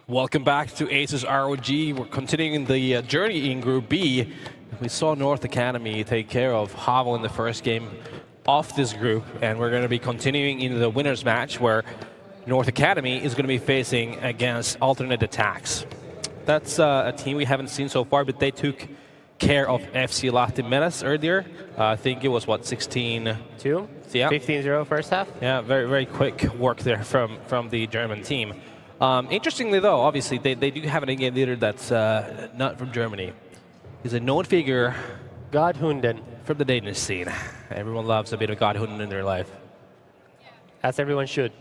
Welcome back to ASUS ROG. We're continuing the journey in Group B. We saw North Academy take care of Havel in the first game of this group, and we're going to be continuing into the winners match where North Academy is going to be facing against aTTaX. That's a team we haven't seen so far, but they took care of FC Lahti Menas earlier. I think it was, what, 16-2? Yeah. 15-0 first half? Yeah, very, very quick work there from the German team. Interestingly, though, obviously, they do have an in-game leader that's not from Germany. He's a known figure. Godhunden. From the Danish scene. Everyone loves a bit of Godhunden in their life. As everyone should.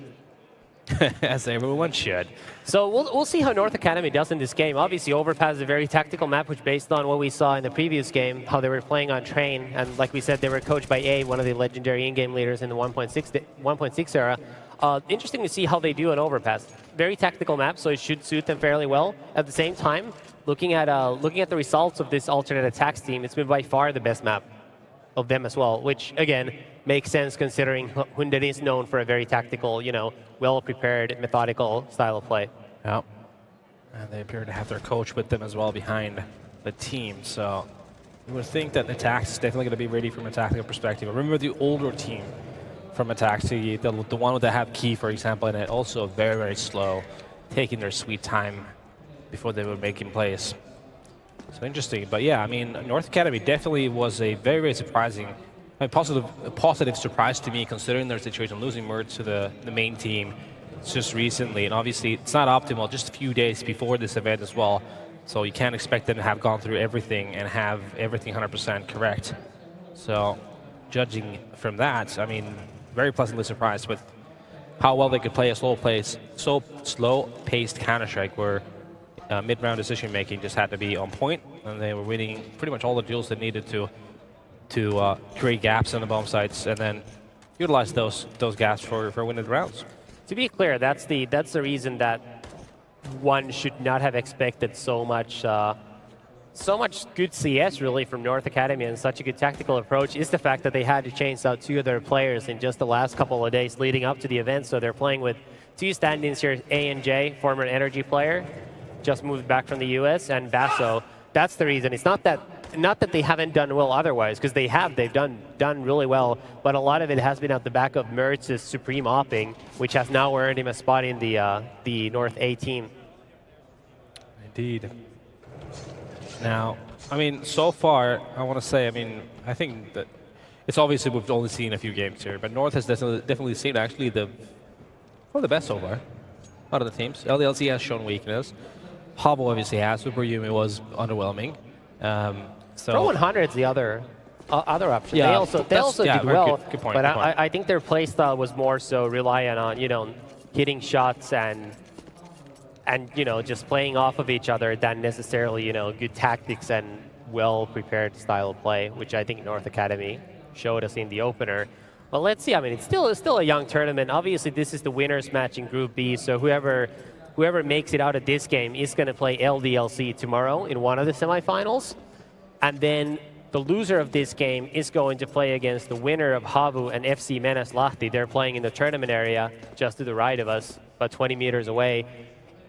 As everyone should. So we'll see how North Academy does in this game. Obviously, Overpass is a very tactical map, which based on what we saw in the previous game, how they were playing on Train, and like we said, they were coached by A, one of the legendary in-game leaders in the 1.6 era. Interesting to see how they do on Overpass. Very tactical map, so it should suit them fairly well. At the same time, looking at the results of this alternate aTTaX team, it's been by far the best map of them as well, which again makes sense considering Hunden is known for a very tactical, well-prepared, methodical style of play. Yeah, and they appear to have their coach with them as well behind the team. So you would think that aTTaX is definitely going to be ready from a tactical perspective. Remember the older team from aTTaX, the one that have Key, for example, and it also very, very slow, taking their sweet time before they were making plays. So interesting, but yeah, I mean, North Academy definitely was a very, very surprising, a positive surprise to me, considering their situation, losing Mert to the main team just recently, and obviously it's not optimal, just a few days before this event as well, so you can't expect them to have gone through everything and have everything 100% correct. So judging from that, I mean, very pleasantly surprised with how well they could play a slow-paced Counter-Strike where mid-round decision-making just had to be on point, and they were winning pretty much all the duels they needed to create gaps on the bomb sites and then utilize those gaps for winning rounds. To be clear, that's the reason that one should not have expected so much good CS really from North Academy and such a good tactical approach is the fact that they had to change out two of their players in just the last couple of days leading up to the event. So they're playing with two stand-ins here, A and J, former Energy player, just moved back from the US, and Basso. That's the reason. It's not that they haven't done well otherwise, because they've done really well, but a lot of it has been at the back of Mertz's supreme opping, which has now earned him a spot in the North A team. Indeed. Now, I mean, so far, I want to say, I mean, I think that it's obviously we've only seen a few games here, but North has definitely seen actually the best so far out of the teams. LDLC has shown weakness. Havel obviously has. Super Yumi was underwhelming. So Pro 100 is the other option. Yeah, they also did well, good point, but I think their playstyle was more so reliant on hitting shots and just playing off of each other than necessarily good tactics and well-prepared style of play, which I think North Academy showed us in the opener. But let's see. I mean, it's still a young tournament. Obviously, this is the winners match in Group B, so whoever makes it out of this game is going to play LDLC tomorrow in one of the semifinals, and then the loser of this game is going to play against the winner of Havu and FC Menas Lahti. They're playing in the tournament area just to the right of us, about 20 meters away.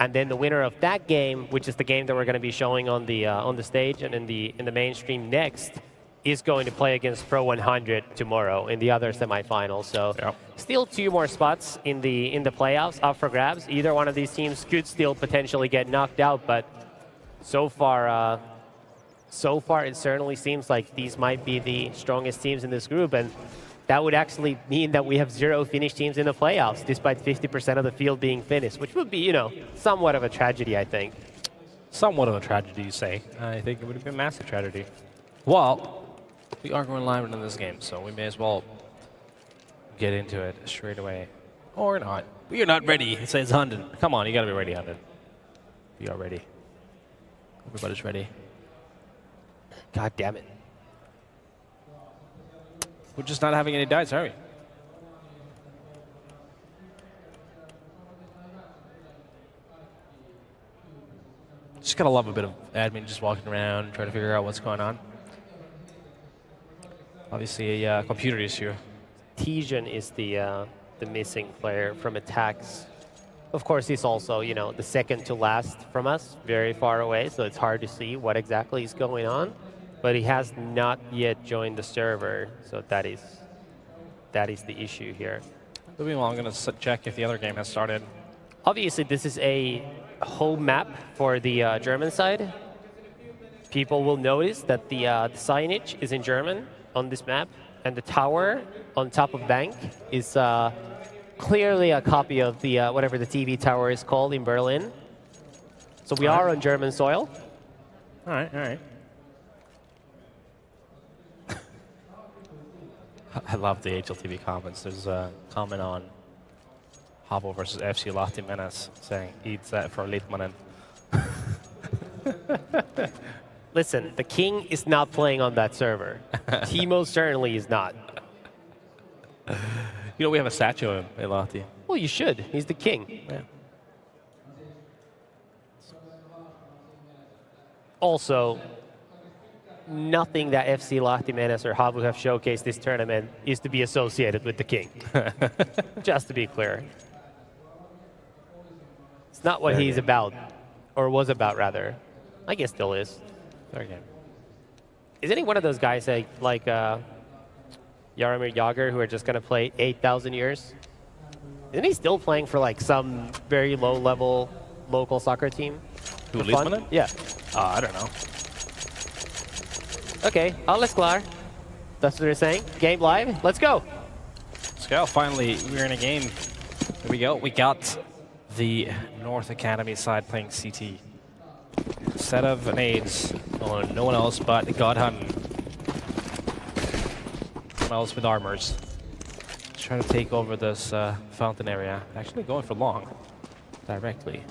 And then the winner of that game, which is the game that we're going to be showing on the stage and in the mainstream next, is going to play against Pro 100 tomorrow in the other semifinals. So still two more spots in the playoffs up for grabs. Either one of these teams could still potentially get knocked out, but so far it certainly seems like these might be the strongest teams in this group, and that would actually mean that we have 0 Finnish teams in the playoffs, despite 50% of the field being Finnish, which would be, somewhat of a tragedy, I think. Somewhat of a tragedy, you say. I think it would have been a massive tragedy. Well, we are going live in this game, so we may as well get into it straight away. Or not. We are not ready, it says Hunden. Come on, you gotta be ready, Hunden. We are ready. Everybody's ready. God damn it. We're just not having any dice, are we? Just gotta love a bit of admin just walking around, trying to figure out what's going on. Obviously, a computer issue. Tijan is the missing player from aTTaX. Of course, he's also, you know, the second to last from us, very far away, so it's hard to see what exactly is going on. But he has not yet joined the server, so that is the issue here. Meanwhile, I'm going to check if the other game has started. Obviously, this is a home map for the German side. People will notice that the signage is in German on this map, and the tower on top of Bank is clearly a copy of the whatever the TV tower is called in Berlin. So we are on German soil. All right, all right. I love the HLTV comments. There's a comment on Havo versus FC Lahti Menace saying, eat that for Litmanen. Listen, the king is not playing on that server. Timo certainly is not. You know, we have a statue of him in Lahti. Well, you should. He's the king. Yeah. Also, nothing that FC Lahti Menace or Havu have showcased this tournament is to be associated with the king. Just to be clear. It's not what he's about, or was about, rather. I guess still is. Fair game. Isn't he one of those guys like Jaromir Jagr who are just going to play 8,000 years? Isn't he still playing for like some very low-level local soccer team? Who, Litmanen? Yeah. I don't know. Okay, alles klar. That's what they're saying. Game live. Let's go. Let's go. Finally, we're in a game. Here we go. We got the North Academy side playing CT. Set of nades on no one else but Godhun. No one else with armors. Trying to take over this fountain area. Actually going for long. Directly.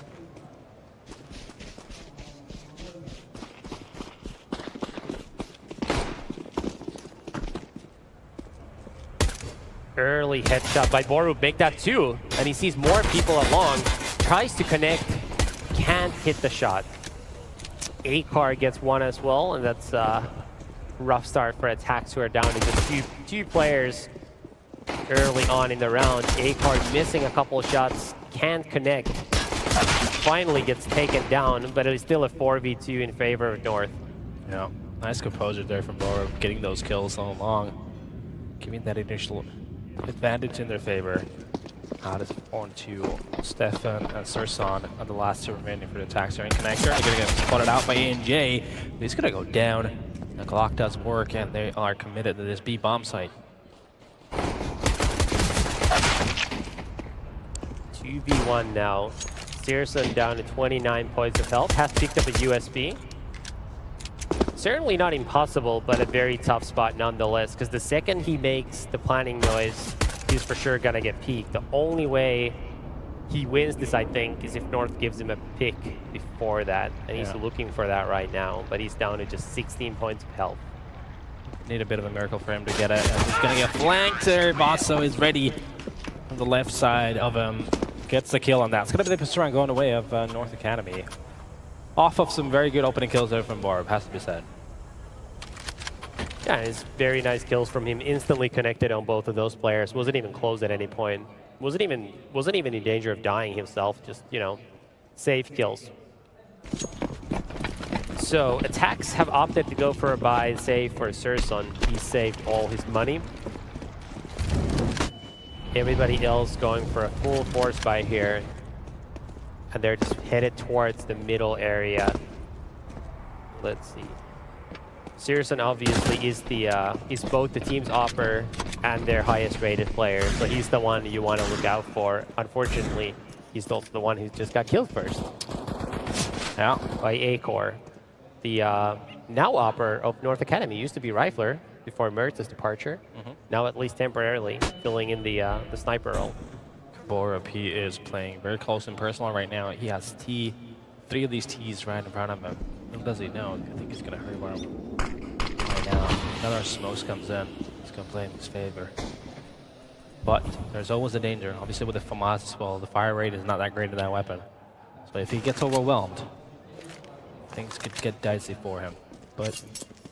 Early headshot by Boru. Make that two. And he sees more people at long. Tries to connect. Can't hit the shot. aCar gets one as well. And that's a rough start for aTTaX, who are down to just two players early on in the round. aCar missing a couple of shots. Can't connect. Finally gets taken down. But it is still a 4v2 in favor of North. Yeah. Nice composure there from Boru. Getting those kills all along. Giving that initial advantage in their favor. Out is on to Stefan and Surson are the last two remaining for the aTTaX during connector. They're going to get spotted out by ANJ. He's going to go down. The clock does work, and they are committed to this B bomb site. 2v1 now. Searson down to 29 points of health. Has picked up a USB. Certainly not impossible, but a very tough spot nonetheless, because the second he makes the planning noise, he's for sure going to get peeked. The only way he wins this, I think, is if North gives him a pick before that, and he's looking for that right now, but he's down to just 16 points of health. Need a bit of a miracle for him to get it. He's going to get flanked there. Basso is ready on the left side of him. Gets the kill on that. It's going to be the pistol round going away of North Academy. Off of some very good opening kills there from Barb, has to be said. Yeah, it's very nice kills from him. Instantly connected on both of those players. Wasn't even close at any point. Wasn't even in danger of dying himself. Just, you know, safe kills. So aTTaX have opted to go for a buy save for Surson. He saved all his money. Everybody else going for a full force buy here. And they're just headed towards the middle area. Let's see. Searson obviously is both the team's opper and their highest rated player, so he's the one you want to look out for. Unfortunately, he's also the one who just got killed first. Yeah. By aCar. The now opper of North Academy used to be Rifler before Mertz's departure. Now at least temporarily filling in the sniper role. Borup, he is playing very close and personal right now. He has T, 3 of these T's right in front of him. Little does he know, I think he's going to hurry right now. Another smokes comes in. He's going to play in his favor. But there's always a danger. Obviously with the FAMAS as well, the fire rate is not that great in that weapon. So if he gets overwhelmed, things could get dicey for him. But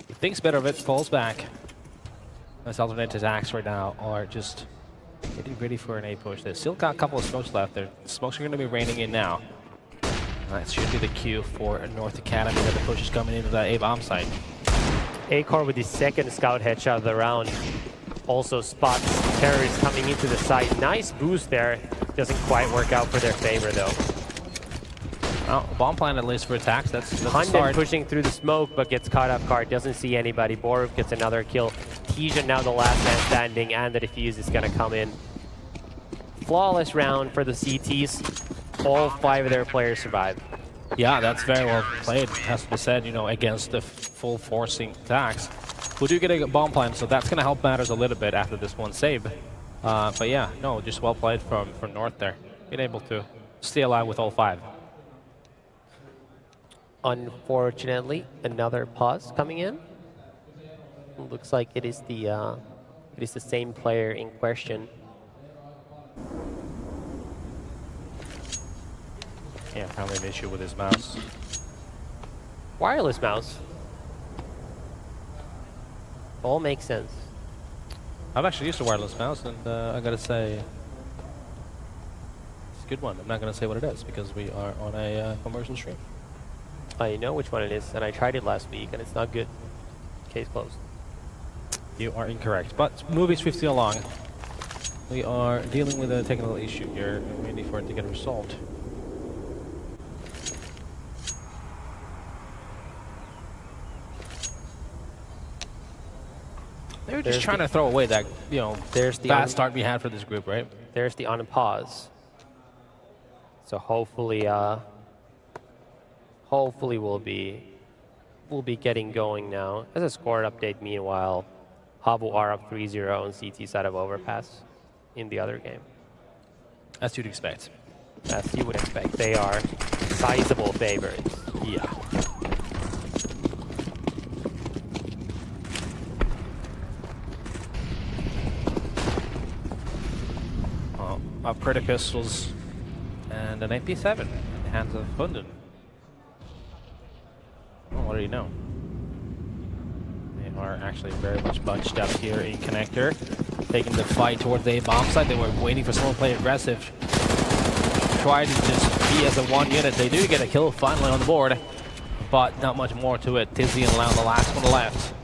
he thinks better of it, falls back. This alternate attacks right now are just Getting ready for an A push. They've still got a couple of smokes left. The smokes are going to be raining in now. That should be the cue for North Academy that the push is coming into that A bomb site. aCar with his second scout headshot of the round also spots terrorists coming into the site. Nice boost there. Doesn't quite work out for their favor though. Well, bomb plan at least for attacks. That's a Hunden start. pushing through the smoke but gets caught off guard. Doesn't see anybody. Borup gets another kill. Tijan now the last man standing, and the defuse is going to come in. Flawless round for the CTs. All 5 of their players survive. Yeah, that's very well played, has to be said, you know, against the full forcing attacks. We do get a bomb plan, so that's going to help matters a little bit after this one save. But yeah, no, just well played from North there. Being able to stay alive with all 5. Unfortunately, another pause coming in. Looks like it is the same player in question. Yeah, probably an issue with his mouse. Wireless mouse. All makes sense. I've actually used a wireless mouse, and I gotta say, it's a good one. I'm not gonna say what it is because we are on a commercial stream. I know which one it is, and I tried it last week, and it's not good. Case closed. You are incorrect, but moving swiftly along. We are dealing with a technical issue here, waiting for it to get resolved. They were just trying to throw away that, you know, there's the bad start we had for this group, right? There's the on pause. So hopefully, we'll be getting going now. As a score update, meanwhile, Habu are up 3-0 on CT side of Overpass in the other game. As you'd expect. As you would expect, they are sizable favorites. Yeah. Upgraded pistols and an AP7 in the hands of Hunden. Well, what do you know? They are actually very much bunched up here in connector, taking the fight towards the bomb site. They were waiting for someone to play aggressive, try to just be as a one unit. They do get a kill finally on the board, but not much more to it. Tizzy and Lau, the last one left.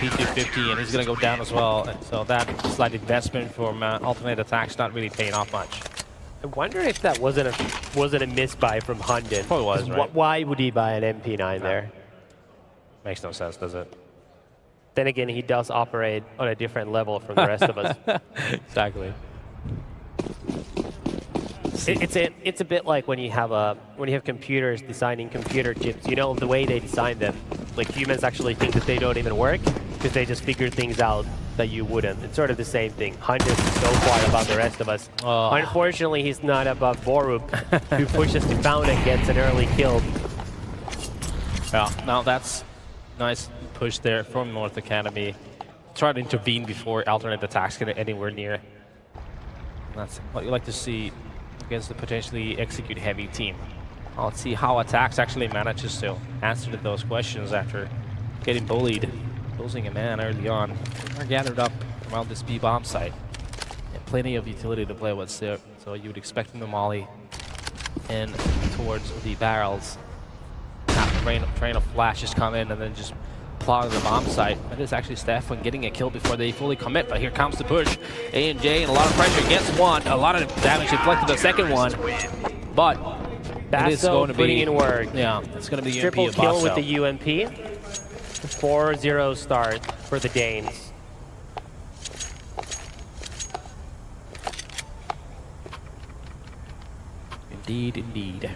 P250, and he's going to go down as well. And so that slight investment from alternate aTTaX not really paying off much. I wonder if that wasn't a misbuy from Hunden. Probably was, right? Why would he buy an MP9 there? Makes no sense, does it? Then again, he does operate on a different level from the rest of us. Exactly. It's a bit like when you have computers designing computer chips. You know, the way they design them, like humans actually think that they don't even work because they just figure things out that you wouldn't. It's sort of the same thing. Hunden is so far above the rest of us. Oh. Unfortunately, he's not above Borup, who pushes to found and gets an early kill. Yeah, now that's nice push there from North Academy. Try to intervene before alternate aTTaX get anywhere near. And that's what you like to see against the potentially execute heavy team. Let's see how aTTaX actually manages to answer to those questions after getting bullied, losing a man early on. They're gathered up around this B bomb site. And plenty of utility to play with, so you would expect them to molly in towards the barrels. Train of flashes come in and then just plow to the bomb site. That is actually Stefan getting a kill before they fully commit, but here comes the push. A&J and a lot of pressure gets one, a lot of damage inflicted the second one, but it is going to be in work. Yeah, it's going to be triple UMP kill with the UMP. 4-0 start for the Danes. Indeed, indeed.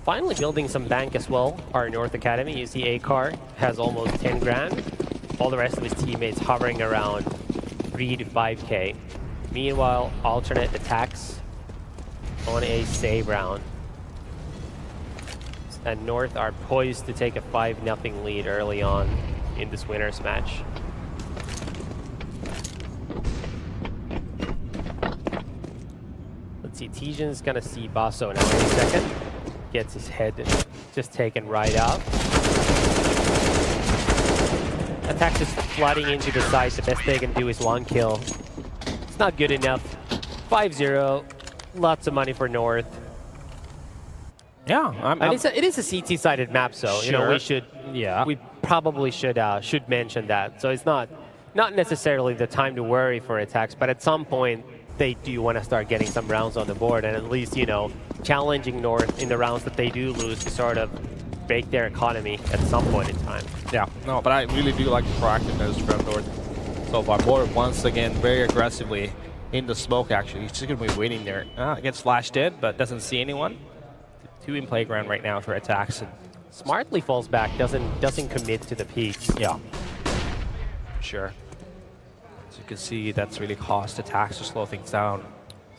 Finally building some bank as well, our North Academy. You see aCar has almost 10 grand. All the rest of his teammates hovering around 3 to 5K. Meanwhile, alternate aTTaX on a save round. And North are poised to take a 5-0 lead early on in this winners match. Let's see, Tijan's gonna see Basso now in a second. Gets his head just taken right out. aTTaX is flooding into the side. The best they can do is 1 kill. It's not good enough. 5-0. Lots of money for North. Yeah, And it is a CT-sided map, so you know Sure. we probably should mention that. So it's not necessarily the time to worry for aTTaX, but at some point they do want to start getting some rounds on the board, and at least challenging North in the rounds that they do lose to sort of break their economy at some point in time. Yeah, no, but I really do like the proactiveness from North so far. Borup once again very aggressively in the smoke. Actually, he's just gonna be waiting there. Gets flashed dead, but doesn't see anyone. 2 in playground right now for aTTaX. And smartly falls back, doesn't commit to the peaks. Yeah, sure. As you can see, that's really caused aTTaX to slow things down.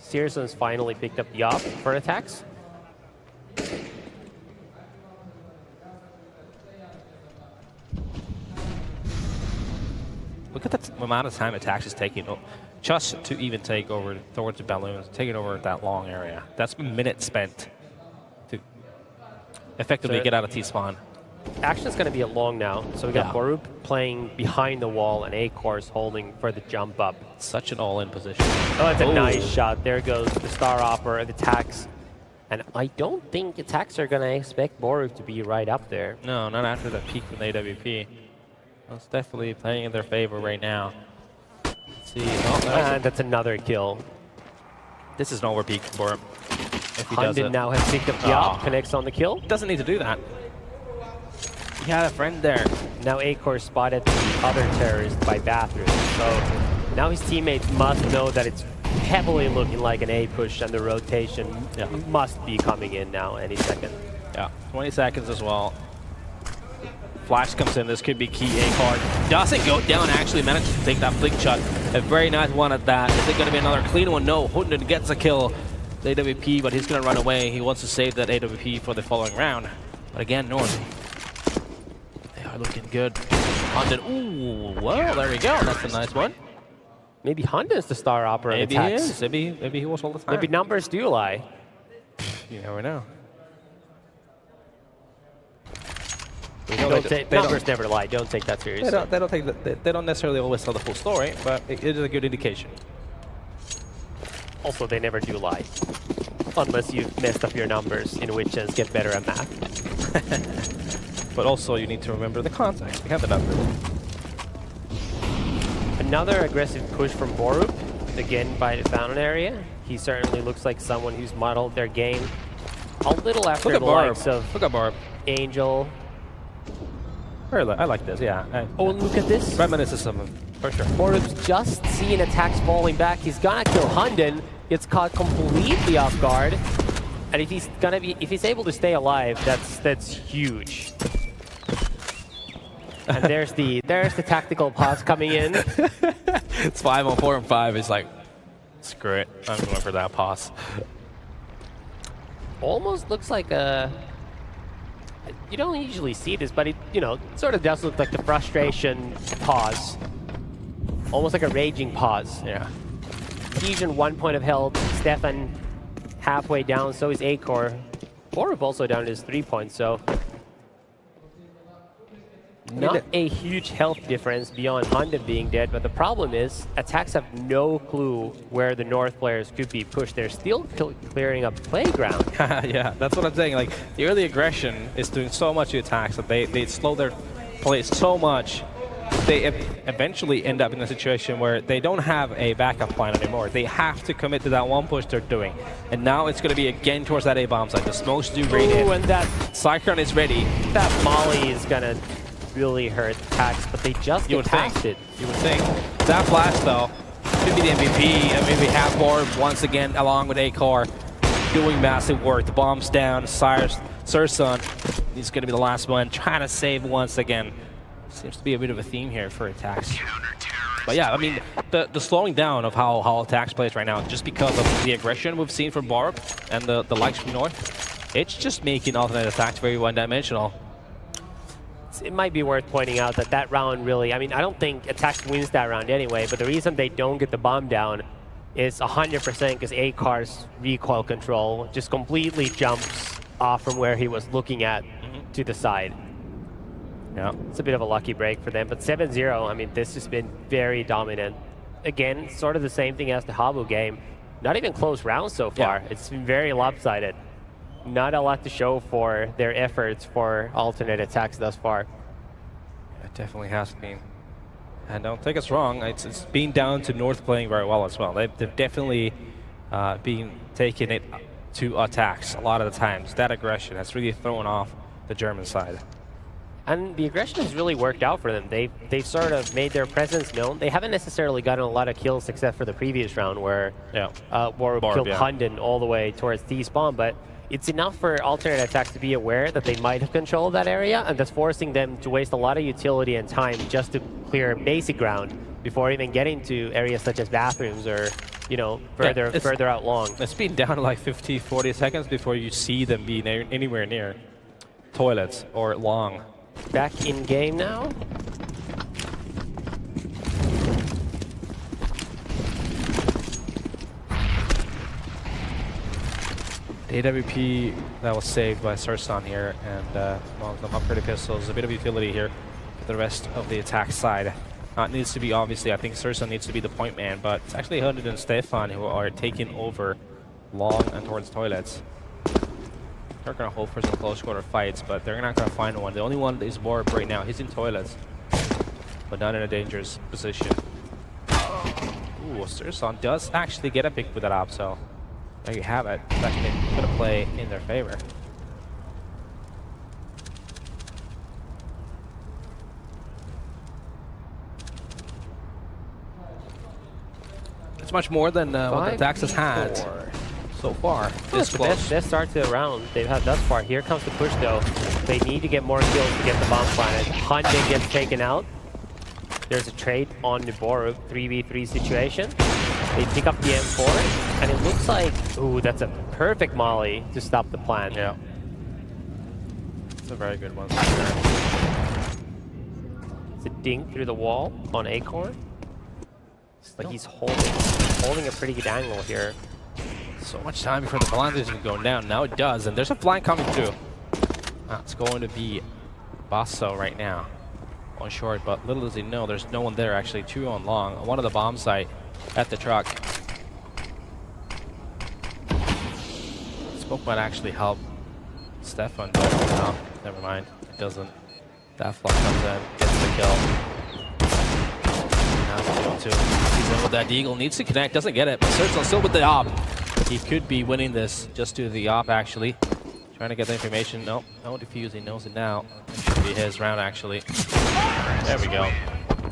Searson's finally picked up the op for aTTaX. Look at the amount of time aTTaX is taking just to even take over towards the balloons, taking over that long area. That's minutes spent to effectively get out of T-spawn. Action's going to be a long now, so we got Borup playing behind the wall and aCourse holding for the jump up. Such an all-in position. Oh, that's a nice shot. There goes the Star Opera, the aTTaX. And I don't think aTTaX are going to expect Borup to be right up there. No, not after that peak from the AWP. That's definitely playing in their favor right now. Let's see. And that's another kill. This is an overpeak for him. If he does it. Hunden now has picked up the op, connects on the kill. Doesn't need to do that. He had a friend there. Now aCourse spotted the other terrorist by bathroom. So now his teammates must know that it's heavily looking like an A push, and the rotation must be coming in now any second. Yeah, 20 seconds as well. Flash comes in. This could be key. aCourse doesn't go down. Actually manages to take that flick shot. A very nice one at that. Is it going to be another clean one? No. Hunden gets a kill. The AWP, but he's going to run away. He wants to save that AWP for the following round. But again, North. They are looking good. Hunden. Ooh, well, there we go. That's a nice one. Maybe Hunden's the Star Opera. Maybe he is. Maybe he was all the time. Maybe numbers do lie. You never know. Numbers never lie. Don't take that seriously. They don't necessarily always tell the full story, but it is a good indication. Also, they never do lie. Unless you've messed up your numbers, in which sense get better at math. But also you need to remember the context behind the numbers. Another aggressive push from Borup, again by the fountain area. He certainly looks like someone who's modeled their game a little after the likes of Angel. I like this, yeah. Oh, look at this. Reminiscence of him, for sure. Borup's just seen aTTaX falling back. He's gonna kill Hunden. Gets caught completely off guard. And if he's able to stay alive, that's huge. And there's the tactical pause coming in. It's 5 on 4 and 5. It's like, screw it. I'm going for that pause. Almost looks like a. You don't usually see this, but it sort of does look like the frustration pause. Almost like a raging pause. Yeah. Fusion 1 point of health. Stefan halfway down. So is aCourse. Borup also down to his 3 points. So. Not a huge health difference beyond Hunden being dead, but the problem is aTTaX have no clue where the North players could be pushed. They're still clearing up playground. Yeah, that's what I'm saying. Like, the early aggression is doing so much to aTTaX that they slow their play so much. They eventually end up in a situation where they don't have a backup plan anymore. They have to commit to that one push they're doing. And now it's going to be again towards that A-bomb side. The smokes do great in. And that Cyclone is ready. That Molly is going to really hurt aTTaX, but they just get past it. You would think. That flash, though, could be the MVP. I mean, we have Borup once again, along with aCourse, doing massive work. The bomb's down. Searson, he's going to be the last one, trying to save once again. Seems to be a bit of a theme here for aTTaX. But yeah, I mean, the slowing down of how aTTaX plays right now, just because of the aggression we've seen from Borup and the likes from North, it's just making alternate attacks very one-dimensional. It might be worth pointing out that round really, I mean, I don't think aTTaX wins that round anyway, but the reason they don't get the bomb down is 100% because aCourse recoil control just completely jumps off from where he was looking at to the side. Yeah. It's a bit of a lucky break for them. But 7-0, I mean, this has been very dominant. Again, sort of the same thing as the Habu game. Not even close rounds so far. Yeah. It's been very lopsided. Not a lot to show for their efforts for alternate attacks thus far. It definitely has been. And don't take us wrong, it's been down to North playing very well as well. They've definitely been taking it to attacks a lot of the times. That aggression has really thrown off the German side. And the aggression has really worked out for them. They've sort of made their presence known. They haven't necessarily gotten a lot of kills except for the previous round where Borup killed Hunden all the way towards T-spawn, but it's enough for alternate attacks to be aware that they might have controlled that area, and that's forcing them to waste a lot of utility and time just to clear basic ground before even getting to areas such as bathrooms or, you know, further out long. It's been down to like 50, 40 seconds before you see them be anywhere near toilets or long. Back in game now. The AWP that was saved by Surson here, and one of them upgraded pistols, a bit of utility here for the rest of the attack side. Needs to be, obviously, I think Surson needs to be the point man, but it's actually Hunden and Stefan who are taking over long and towards toilets. They're going to hope for some close quarter fights, but they're not going to find one. The only one is Borup right now. He's in toilets, but not in a dangerous position. Ooh, Surson does actually get a pick with that op, so there you have it. It's actually going to play in their favor. It's much more than what the aTTaX has had so far. That's the best start to the round they've had thus far. Here comes the push, though. They need to get more kills to get the bomb planted. Hunden gets taken out. There's a trade on the Borup 3v3 situation. They pick up the M4, and it looks like, ooh, that's a perfect molly to stop the plant. Yeah. It's a very good one. It's a dink through the wall on Acorn. It's like he's holding a pretty good angle here. So much time before the blind is going down. Now it does, and there's a blind coming through. It's going to be Basso right now on short, but little does he know there's no one there actually. 2 on long. One of the bomb site at the truck. Smoke might actually help Stefan, but no, never mind. It doesn't. That flush comes in, gets the kill. Now he's in with that. Deagle needs to connect, doesn't get it, but Surson still with the op. He could be winning this just due to the op, actually. Trying to get the information. Nope, no defuse. He knows it now. It should be his round, actually. There we go.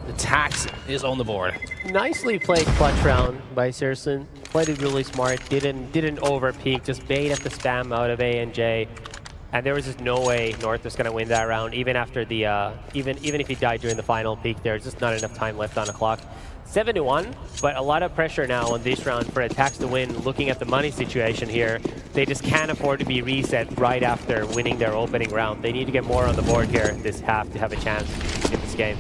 The aTTaX is on the board. Nicely played clutch round by Surson. Played it really smart. Didn't overpeak. Just bait at the spam out of A&J. And there was just no way North was going to win that round, even after the even if he died during the final peak. There's just not enough time left on the clock. 7-1, but a lot of pressure now on this round for aTTaX to win. Looking at the money situation here, they just can't afford to be reset right after winning their opening round. They need to get more on the board here this half to have a chance in this game.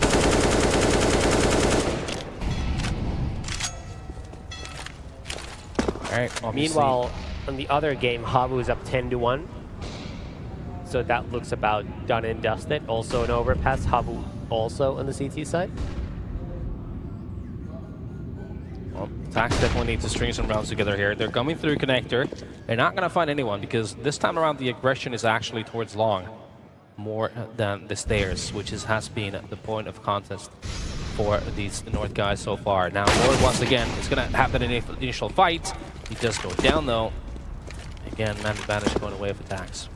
All right. Meanwhile, on the other game, Habu is up 10-1. So that looks about done and dusted. Also an overpass. Habu also on the CT side. Well, aTTaX definitely needs to string some rounds together here. They're coming through connector. They're not going to find anyone because this time around the aggression is actually towards long more than the stairs, which has been the point of contest for these North guys so far. Now, Lord once again is going to have that initial fight. He does go down though. Again, man advantage going away for aTTaX.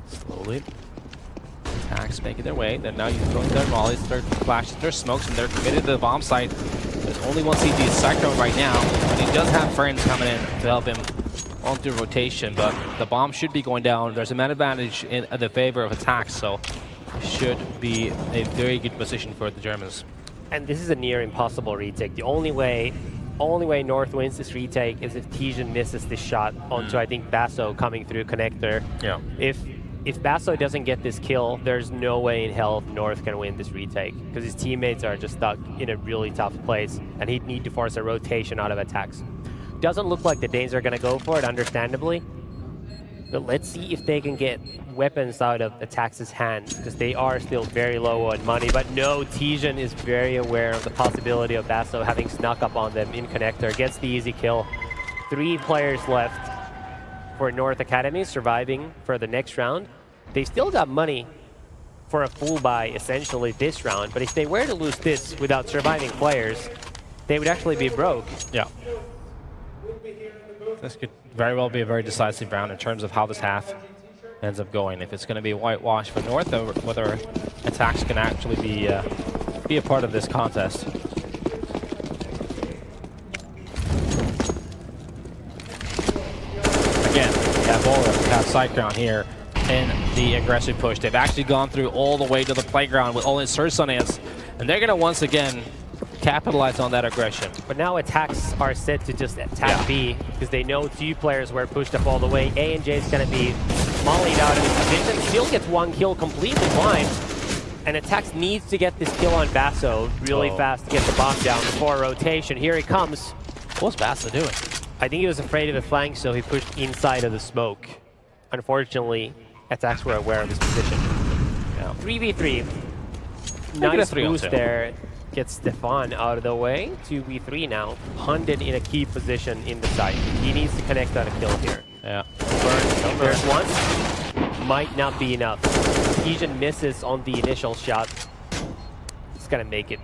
Slowly. aTTaX making their way. Then now you throw their mollies, their flashes, their smokes, and they're committed to the bomb site. There's only one CT Cyclone right now, but he does have friends coming in to help him on through rotation, but the bomb should be going down. There's a man advantage in the favor of aTTaX, so should be a very good position for the Germans. And this is a near impossible retake. The only way North wins this retake is if Tijan misses this shot onto, I think, Basso coming through connector. Yeah. If if Basso doesn't get this kill, there's no way in hell North can win this retake because his teammates are just stuck in a really tough place and he'd need to force a rotation out of aTTaX. Doesn't look like the Danes are going to go for it, understandably. But let's see if they can get weapons out of aTTaX's hand because they are still very low on money. But no, Tijan is very aware of the possibility of Basso having snuck up on them in connector. Gets the easy kill. 3 players left for North Academy surviving for the next round. They still got money for a full buy essentially this round, but if they were to lose this without surviving players, they would actually be broke. Yeah. This could very well be a very decisive round in terms of how this half ends up going. If it's going to be a whitewash for North, or whether aTTaX can actually be a part of this contest. Again, we have Bora, we have SiteGround here in the aggressive push. They've actually gone through all the way to the playground with all his Sursunance, and they're going to once again capitalize on that aggression. But now aTTaX are set to just attack B because they know 2 players were pushed up all the way. aNJ is going to be mollied out of his position. Still gets 1 kill completely blind. And aTTaX needs to get this kill on Basso really fast to get the bomb down before rotation. Here he comes. What's Basso doing? I think he was afraid of the flank, so he pushed inside of the smoke. Unfortunately, aTTaX were aware of his position. 3v3. Nice boost there. Gets Stefan out of the way. 2v3 now. Hundred in a key position in the site. He needs to connect on a kill here. Yeah. There's one. Might not be enough. Tijan misses on the initial shot. It's going to make it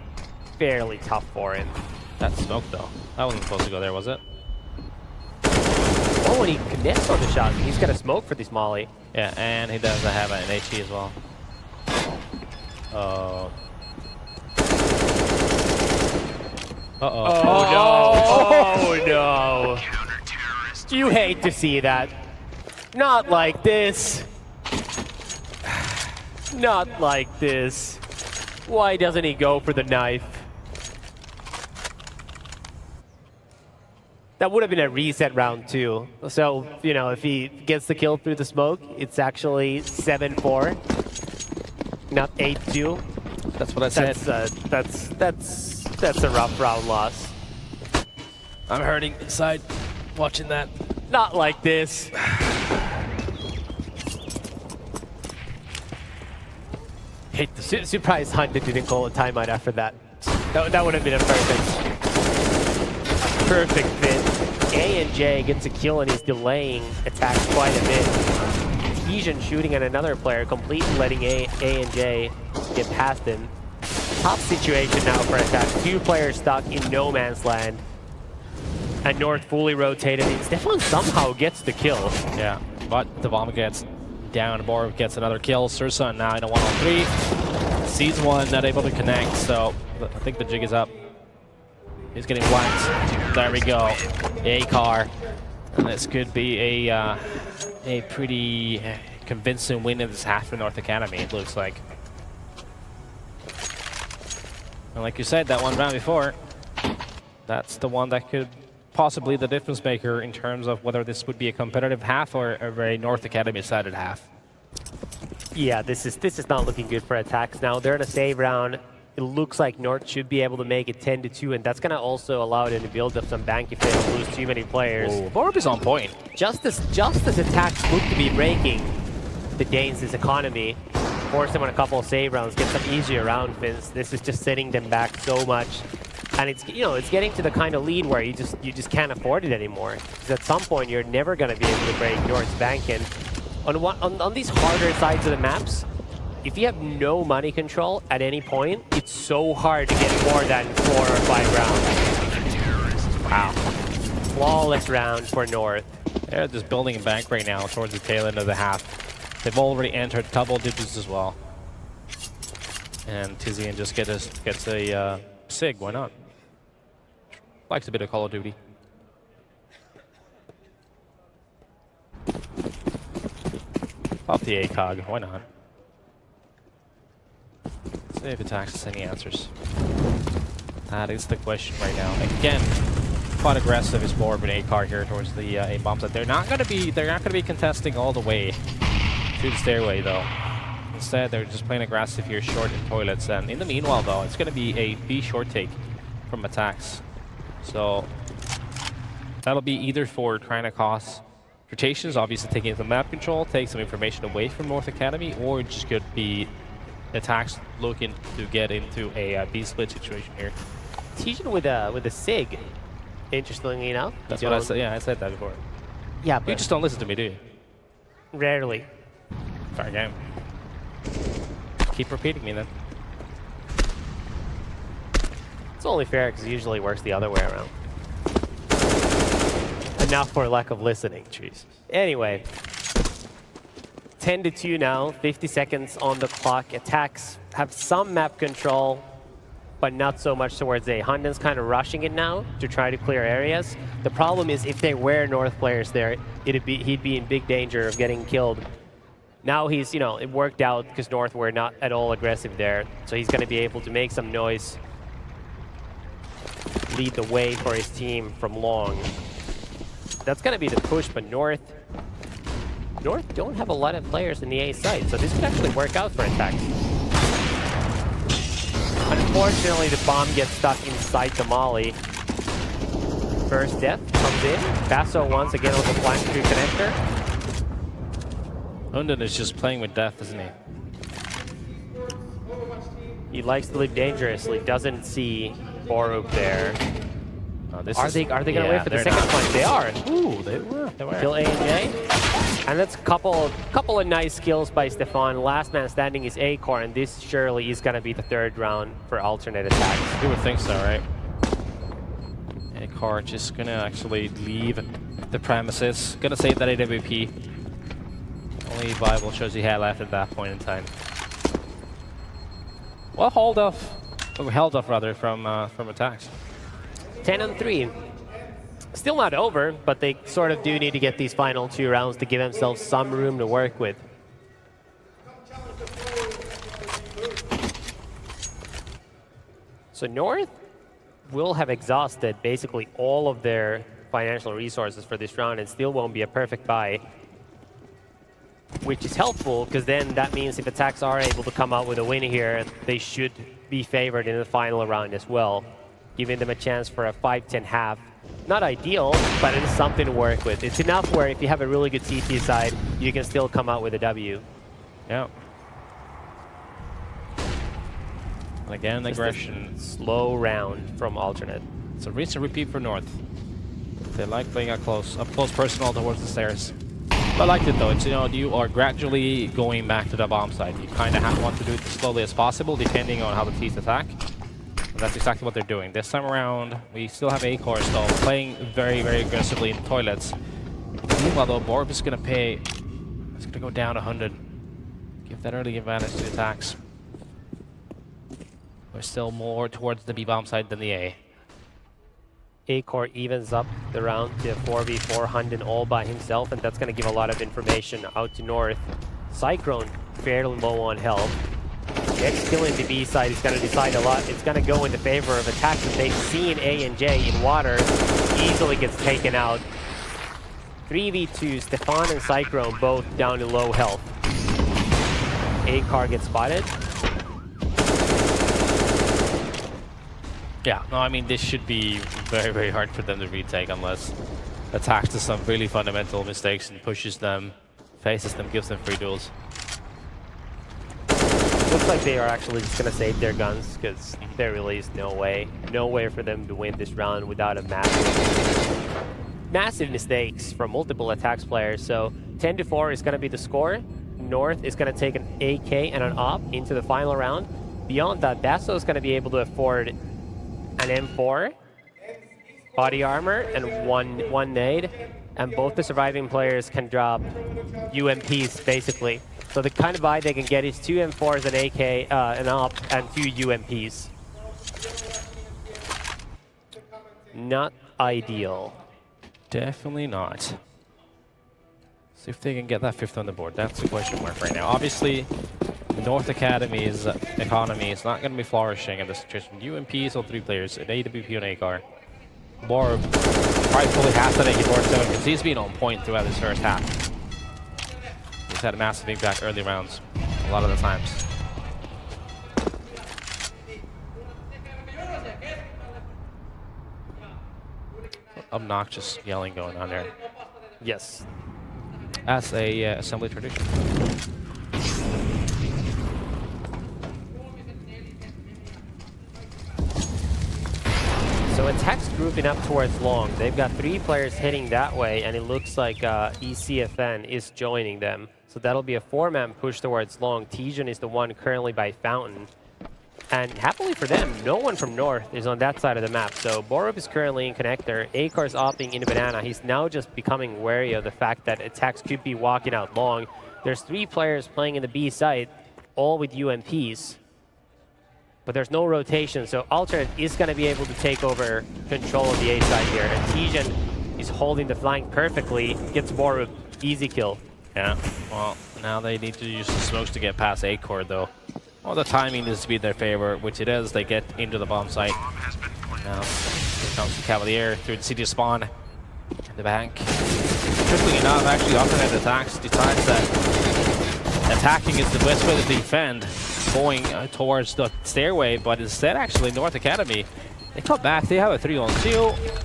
fairly tough for him. That smoke, though. That wasn't supposed to go there, was it? Oh, and he connects on the shot. He's got a smoke for this molly. Yeah, and he does have an HE as well. Uh-oh. Oh no! You hate to see that. Not like this. Not like this. Why doesn't he go for the knife? That would have been a reset round too. So, you know, if he gets the kill through the smoke, it's actually 7-4, not 8-2. That's what I said. That's a rough round loss. I'm hurting inside watching that. Not like this. Hate the surprise Hunter didn't call a timeout after that. That would have been a perfect fit. aNJ gets a kill and he's delaying attacks quite a bit. Tijan shooting at another player, completely letting aNJ get past him. Tough situation now for aTTaX. 2 players stuck in no man's land. And North fully rotated. Stefan somehow gets the kill. Yeah, but the bomb gets down. Bora gets another kill. Sursun now in a 1-on-3. Sees one, not able to connect, so I think the jig is up. He's getting whacked. There we go. A car. And this could be a pretty convincing win in this half for North Academy, it looks like. And like you said, that one round before, that's the one that could possibly the difference maker in terms of whether this would be a competitive half or a very North Academy-sided half. Yeah, this is not looking good for aTTaX now. They're in a save round. It looks like North should be able to make it 10-2, and that's going to also allow them to build up some bank if they don't lose too many players. Borb is on point. Just as aTTaX look to be breaking the Danes' economy, force them on a couple of save rounds, get some easier round fins. This is just setting them back so much. And it's, you know, it's getting to the kind of lead where you just can't afford it anymore. Because at some point you're never going to be able to break North's bank. And on these harder sides of the maps, if you have no money control at any point, it's so hard to get more than 4 or 5 rounds. Wow. Flawless round for North. They're just building a bank right now towards the tail end of the half. They've already entered double digits as well. And Tizian just gets a SIG, why not? Likes a bit of Call of Duty. Off the ACOG, why not? See if aTTaX has any answers. That is the question right now. Again, quite aggressive is more of an A-car here towards the A-bomb side. They're not going to be contesting all the way through the stairway, though. Instead, they're just playing aggressive here, short in toilets. And in the meanwhile, though, it's going to be a B short take from aTTaX. So that'll be either for trying to cause rotations, obviously taking the map control, take some information away from North Academy, or it just could be aTTaX looking to get into a B split situation here. Tejan with a SIG, interestingly enough. That's what I said. Yeah, I said that before. Yeah, but You just don't listen to me, do you? rarely. Fair game. Keep repeating me then. It's only fair because it usually works the other way around. Enough for lack of listening. Jesus. Anyway, 10-2 now, 50 seconds on the clock. aTTaX have some map control, but not so much towards A. Hunden's kind of rushing it now to try to clear areas. The problem is if there were North players there, he'd be in big danger of getting killed. Now he's, it worked out because North were not at all aggressive there, so he's going to be able to make some noise, lead the way for his team from long. That's going to be the push, but North don't have a lot of players in the A site, so this could actually work out for aTTaX. Unfortunately, the bomb gets stuck inside the molly. First death comes in. Basso once again with a flank through connector. Hunden is just playing with death, isn't he? He likes to live dangerously. Doesn't see Borup there. Are they going to wait for the second point? They are. Ooh, they were. Kill A&J. And that's a couple of nice kills by Stefan. Last man standing is aCore, and this surely is going to be the third round for alternate aTTaX. You would think so, right? aCore just going to actually leave the premises. Going to save that AWP. Only viable shows he had left at that point in time. Well, held off rather from aTTaX. 10-3. Still not over, but they sort of do need to get these final 2 rounds to give themselves some room to work with. So North will have exhausted basically all of their financial resources for this round and still won't be a perfect buy. Which is helpful, because then that means if aTTaX are able to come out with a win here, they should be favored in the final round as well, giving them a chance for a 5-10 half. Not ideal, but it is something to work with. It's enough where if you have a really good CT side, you can still come out with a W. Yeah. And again, aggression. Slow round from alternate. It's a rinse and repeat for North. They like playing up close personal towards the stairs. I liked it though. It's, you are gradually going back to the bomb site. You kind of want to do it as slowly as possible, depending on how the teams attack. And that's exactly what they're doing. This time around, we still have aCore still playing very, very aggressively in toilets. Meanwhile, though, Borup is going to pay. It's going to go down 100. Give that early advantage to aTTaX. We're still more towards the B bomb side than the A. aCore evens up the round to 4v4 Hunden all by himself, and that's going to give a lot of information out to North. Cyclone fairly low on health. Next kill in the B side is going to decide a lot. It's going to go in the favor of aTTaX, and they've seen A&J in water. Easily gets taken out. 3v2, Stefan and Cyclone both down to low health. aCore gets spotted. Yeah, no, I mean, this should be very, very hard for them to retake unless aTTaX does some really fundamental mistakes and pushes them, faces them, gives them free duels. Looks like they are actually just going to save their guns, because there really is no way for them to win this round without a massive mistakes from multiple aTTaX players. So 10-4 is going to be the score. North is going to take an AK and an AWP into the final round. Beyond that, Basso is going to be able to afford an M4, body armor, and one nade. And both the surviving players can drop UMPs, basically. So the kind of buy they can get is 2 M4s, an AK, an AWP, and 2 UMPs. Not ideal. Definitely not. See if they can get that 5th on the board. That's the question mark right now. Obviously, North Academy's economy is not going to be flourishing in this situation. UMPs on 3 players, an AWP and aCore. Borup rightfully has that AK-47 because he's been on point throughout his first half. had a massive impact early rounds, a lot of the times. Obnoxious yelling going on there. Yes. As a assembly tradition. So aTTaX grouping up towards long. They've got 3 players heading that way, and it looks like ECFN is joining them. So that'll be a 4-man push towards long. aTTaX is the one currently by Fountain. And happily for them, no one from North is on that side of the map. So Borup is currently in connector. Akar's opting into banana. He's now just becoming wary of the fact that aTTaX could be walking out long. There's 3 players playing in the B side, all with UMPs. But there's no rotation, so Alternate is going to be able to take over control of the A side here. And aTTaX is holding the flank perfectly, gets Borup, easy kill. Yeah, well, now they need to use the smokes to get past Akor, though. Well, the timing needs to be in their favor, which it is. They get into the bomb site. Now, here comes the Cavalier through the CT spawn. In the bank. Interestingly enough, actually, Alternate aTTaX decides that attacking is the best way to defend, going towards the stairway, but instead, actually, North Academy, they come back. They have a 3-on-2.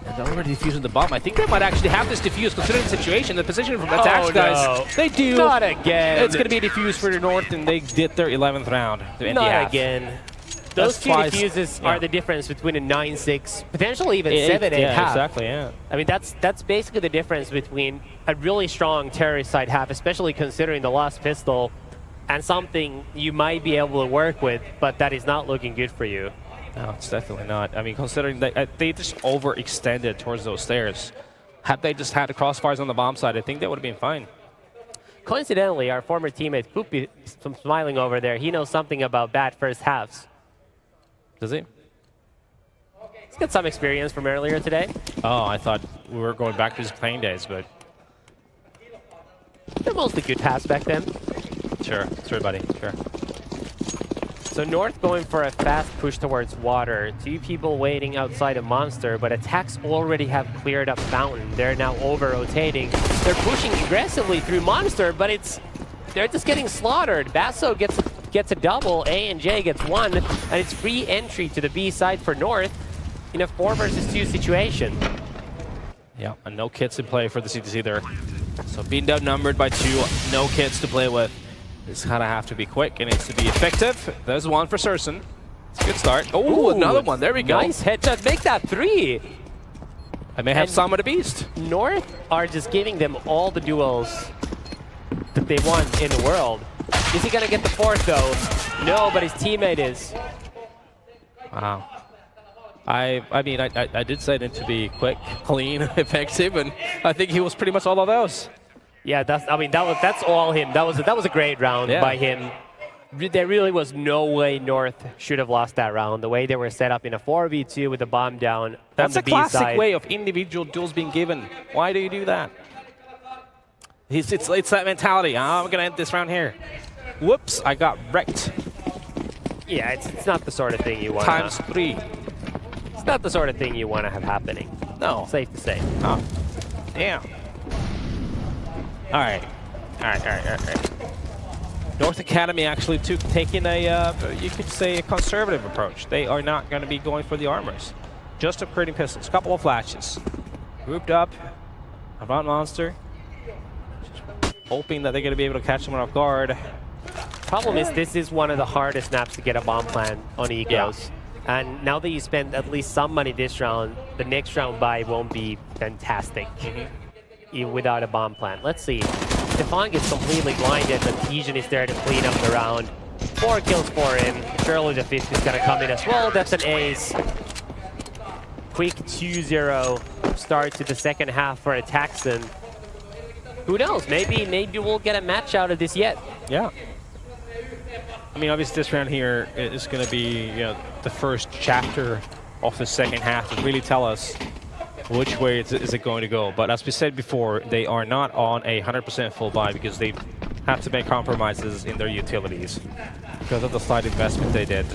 And they're already defusing the bomb. I think they might actually have this defuse, considering the situation, the position from aTTaX guys. They do. Not again. It's going to be a defuse for the North, and they did their 11th round. Not again. Those 2 defuses are the difference between a 9-6, potentially even 7-8 half. Exactly, yeah. I mean, that's basically the difference between a really strong terrorist side half, especially considering the last pistol, and something you might be able to work with, but that is not looking good for you. No, it's definitely not. I mean, considering that they just overextended towards those stairs. Had they just had the crossfires on the bomb side, I think that would have been fine. Coincidentally, our former teammate Poopy, smiling over there, he knows something about bad first halves. Does he? He's got some experience from earlier today. Oh, I thought we were going back to his playing days, but... They're mostly good pass back then. Sure, buddy, sure. So North going for a fast push towards water. 2 people waiting outside a monster, but aTTaX already have cleared up Fountain. They're now over-rotating. They're pushing aggressively through monster, but they're just getting slaughtered. Basso gets a double, A and J gets 1, and it's free entry to the B side for North in a 4 versus 2 situation. Yeah, and no kits in play for the CTC there. So being outnumbered by 2, no kits to play with. This kind of have to be quick. It needs to be effective. There's 1 for Surson. It's a good start. Oh, another one. There we go. Nice headshot. Make that 3. I may have some of the beast. North are just giving them all the duels that they want in the world. Is he going to get the 4th, though? No, but his teammate is. Wow. I mean, I did say it to be quick, clean, effective, and I think he was pretty much all of those. Yeah, that's all him. That was a great round by him. There really was no way North should have lost that round. The way they were set up in a 4v2 with the bomb down. That's on the a classic B side. way of individual duels being given. Why do you do that? It's that mentality. I'm gonna end this round here. Whoops! I got wrecked. Yeah, it's not the sort of thing you want. Times 3. It's not the sort of thing you want to have happening. No. Safe to say. Oh. Damn. All right. North Academy actually taking a, you could say, a conservative approach. They are not going to be going for the armors. Just upgrading pistols. Couple of flashes. Grouped up. Avant Monster. Just hoping that they're going to be able to catch someone off guard. Problem is, this is one of the hardest maps to get a bomb plan on Egos. Yeah. And now that you spend at least some money this round, the next round buy won't be fantastic. Even without a bomb plan. Let's see. Stefan gets completely blinded, but aTTaX is there to clean up the round. 4 kills for him. Surely the 5th is going to come in as well. That's an ace. Quick 2-0 start to the second half for aTTaX. And who knows? Maybe we'll get a match out of this yet. Yeah. I mean, obviously this round here is going to be, the first chapter of the second half to really tell us which way is it going to go. But as we said before, they are not on a 100% full buy because they have to make compromises in their utilities because of the slight investment they did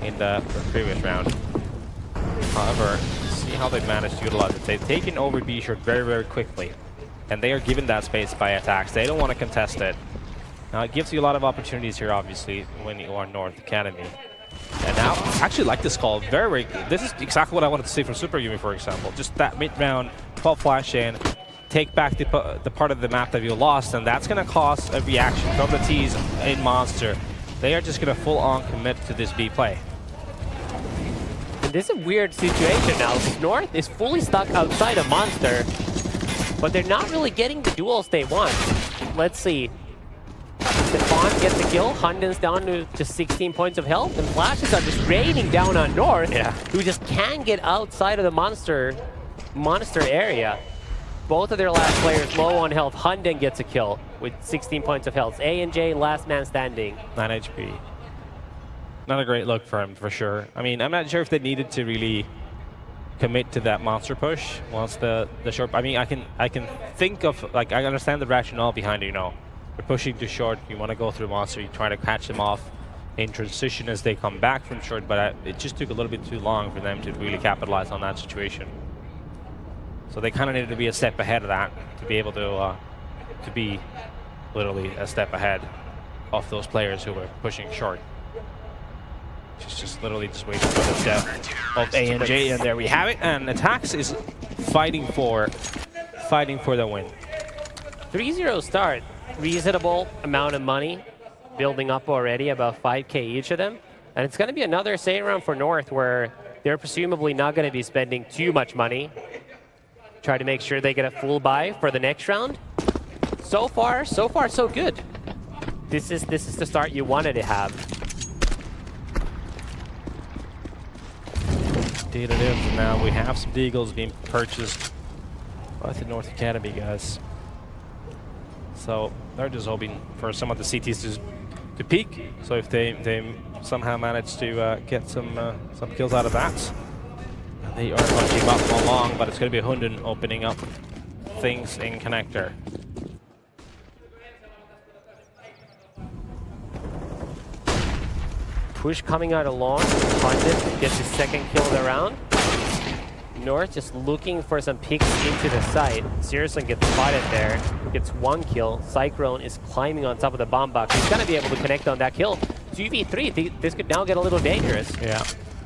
in the previous round. However, see how they've managed to utilize it. They've taken over B-Short very, very quickly. and they are given that space by aTTaX. They don't want to contest it. Now, it gives you a lot of opportunities here, obviously, when you are North Academy. And now, I actually like this call. Very, this is exactly what I wanted to see from Super Yumi, for example. Just that mid-round, 12 flash in, take back the part of the map that you lost, and that's going to cause a reaction from the T's in Monster. They are just going to full-on commit to this B play. And this is a weird situation now, because North is fully stuck outside of Monster, but they're not really getting the duels they want. Let's see. Stefan gets a kill, Hunden's down to just 16 points of health, and Flashes are just raining down on North, who just can't get outside of the monster area. Both of their last players low on health. Hunden gets a kill with 16 points of health. A and J, last man standing. 9 HP. Not a great look for him, for sure. I mean, I'm not sure if they needed to really commit to that monster push once the short. I mean, I can think of, like, I understand the rationale behind it, you know. You're pushing too short, you want to go through monster, you try to catch them off in transition as they come back from short, but it just took a little bit too long for them to really capitalize on that situation. So they kind of needed to be a step ahead of that to be able to be literally a step ahead of those players who were pushing short. Just literally just waiting for the death of A and J, and there we have it. And aTTaX is fighting for the win. 3-0 start. Reasonable amount of money building up already, about 5K each of them. And it's going to be another save round for North where they're presumably not going to be spending too much money. Try to make sure they get a full buy for the next round. So far, so good. This is the start you wanted to have. Indeed it is. And now we have some Deagles being purchased by the North Academy guys. So they're just hoping for some of the CTs to peak. So if they somehow manage to get some kills out of that, they are going to keep up along. But it's going to be Hunden opening up things in connector. Push coming out of launch. Hunden gets his second kill of the round. North just looking for some picks into the site. Searson gets spotted there, gets one kill. Cyclone is climbing on top of the bomb box. He's gonna be able to connect on that kill. 2v3, this could now get a little dangerous. Yeah,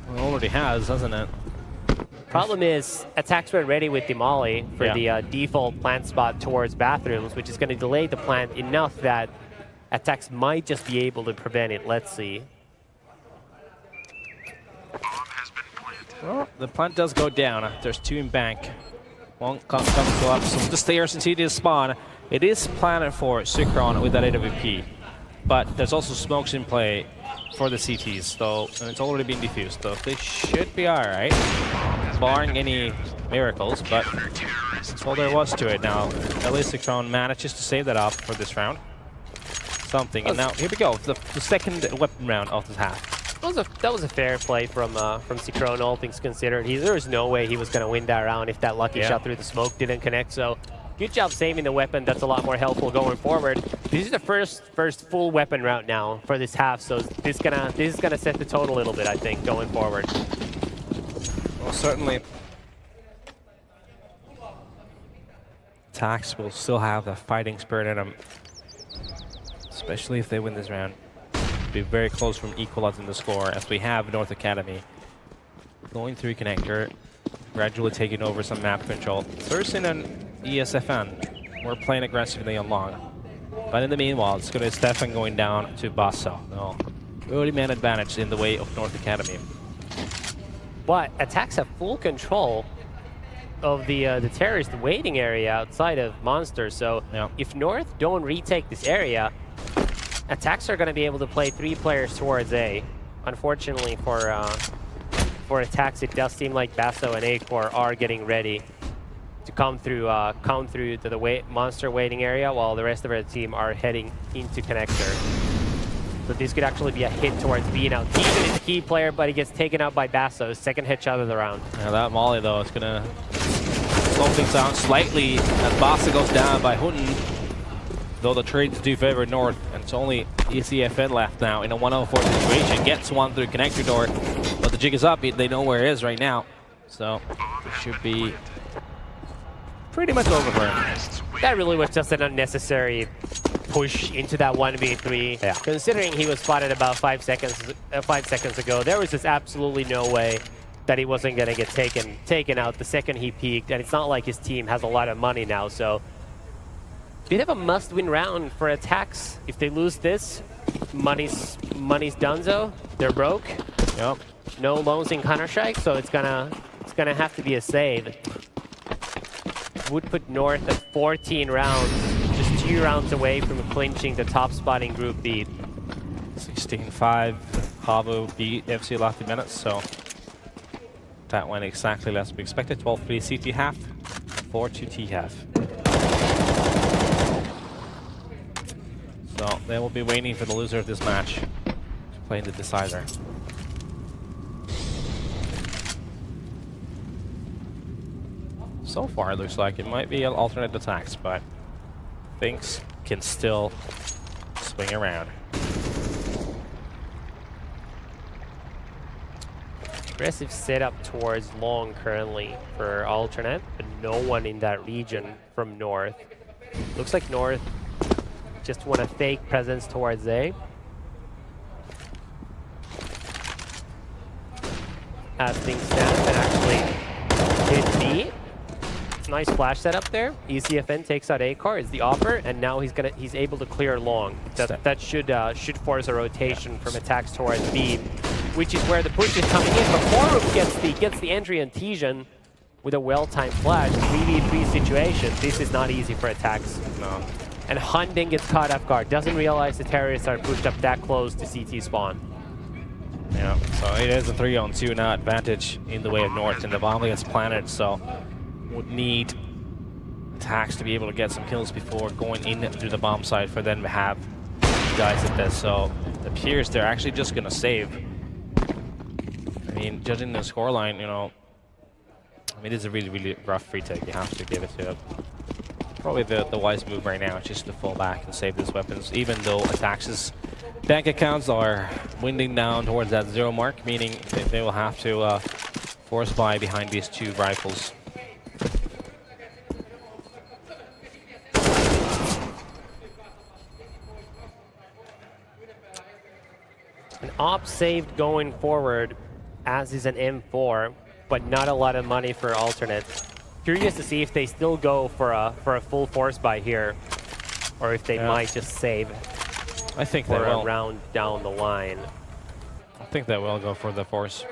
well, it already has, hasn't it? Problem is, aTTaX were ready with the molly for the default plant spot towards bathrooms, which is gonna delay the plant enough that aTTaX might just be able to prevent it. Let's see. Well, the plant does go down. There's 2 in bank. One comes to go up. So the stairs and CT spawn. It is planted for Synchron with that AWP. But there's also smokes in play for the CTs, though, and it's already been defused. So they should be alright, barring any miracles, but that's all there was to it. Now, at least Synchron manages to save that up for this round. Something, and now here we go, the second weapon round of this half. That was a fair play from Synchron, all things considered. There was no way he was going to win that round if that lucky shot through the smoke didn't connect. So good job saving the weapon. That's a lot more helpful going forward. This is the first full weapon round now for this half. So this is gonna set the tone a little bit, I think, going forward. Well, certainly. aTTaX will still have the fighting spirit in them, especially if they win this round. Be very close from equalizing the score, as we have North Academy going through connector, gradually taking over some map control. Searson and ESFN were playing aggressively on long, but in the meanwhile, it's going to be Stefan going down to Basso. No, early man advantage in the way of North Academy. But aTTaX have full control of the terrorist waiting area outside of Monster. So if North don't retake this area, aTTaX are going to be able to play 3 players towards A. Unfortunately for aTTaX, it does seem like Basso and A-Core are getting ready to come through to the Monster waiting area, while the rest of our team are heading into connector. So this could actually be a hit towards B. Now, Tegan is a key player, but he gets taken out by Basso, second headshot of the round. Yeah, that molly, though, is going to slow things down slightly as Basso goes down by Hunden. Though the trades do favor North, and it's only ECFN left now in a 1-0-4 situation. Gets one through connector door, but the jig is up. They know where it is right now. So it should be pretty much over for him. that really was just an unnecessary push into that 1v3. Yeah. Considering he was spotted about 5 seconds ago, there was just absolutely no way that he wasn't going to get taken out the second he peaked. And it's not like his team has a lot of money now, so bit of a must-win round for aTTaX. If they lose this, money's donezo. They're broke. Yep. No loans in Counter-Strike, so it's gonna have to be a save. Would put North at 14 rounds, just 2 rounds away from clinching the top spot in Group B. 16-5, Havu beat FC last minutes, so that went exactly as we expected. 12-3 CT half, 4-2 T half. So they will be waiting for the loser of this match to play in the decider. So far, it looks like it might be an alternate attacks, but things can still swing around. Aggressive setup towards long currently for alternate, but no one in that region from North. Looks like North just want a fake presence towards A. As things stand, and actually hit B. Nice flash setup there. ECFN takes out A car, is the offer, and now he's able to clear long. That should force a rotation from aTTaX towards B, which is where the push is coming in. But Forum gets the entry on Tijan with a well-timed flash. 3v3 situation. This is not easy for aTTaX. No. And Hunding gets caught off guard. Doesn't realize the terrorists are pushed up that close to CT spawn. Yeah, so it is a 3-on-2 now advantage in the way of North, and the bomb gets planted, so would need aTTaX to be able to get some kills before going into the bomb site for them to have guys at this. So it appears they're actually just going to save. I mean, judging the scoreline, you know, I mean, it's a really, really rough free take. You have to give it to it. Probably the wise move right now is just to fall back and save these weapons, even though aTTaX's bank accounts are winding down towards that 0 mark, meaning they will have to force buy behind these 2 rifles. An op saved going forward, as is an M4, but not a lot of money for alternate. Curious to see if they still go for a full force buy here, or if they might just save. I think for they will. a round down the line. I think they will go for the force.